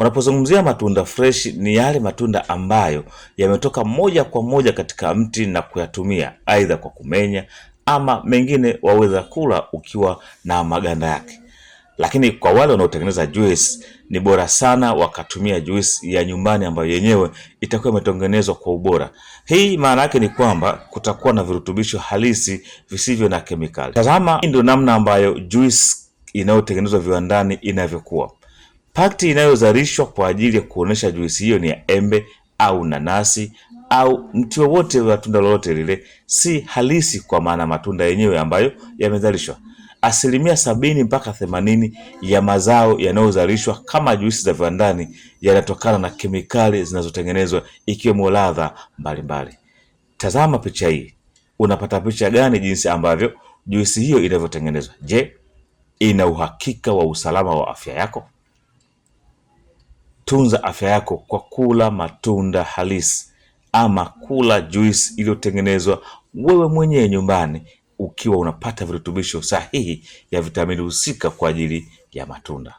Unapozungumzia matunda fresh, ni yale matunda ambayo yametoka moja kwa moja katika mti na kuyatumia aidha kwa kumenya ama mengine waweza kula ukiwa na maganda yake. Lakini kwa wale wanaotengeneza juice, ni bora sana wakatumia juice ya nyumbani ambayo yenyewe itakuwa imetengenezwa kwa ubora. Hii maana yake ni kwamba kutakuwa na virutubisho halisi visivyo na kemikali. Tazama, hii ndio namna ambayo juice inayotengenezwa viwandani inavyokuwa. Pakti inayozalishwa kwa ajili ya kuonesha juisi hiyo ni ya embe au nanasi au mti wowote wa tunda lolote lile, si halisi kwa maana matunda yenyewe ambayo yamezalishwa. 70% mpaka 80% ya mazao yanayozalishwa kama juisi za viwandani yanatokana na kemikali zinazotengenezwa, ikiwemo ladha mbalimbali. Tazama picha hii. Unapata picha gani jinsi ambavyo juisi hiyo inavyotengenezwa? Je, ina uhakika wa usalama wa afya yako? Tunza afya yako kwa kula matunda halisi ama kula juice iliyotengenezwa wewe mwenyewe nyumbani, ukiwa unapata virutubisho sahihi ya vitamini husika kwa ajili ya matunda.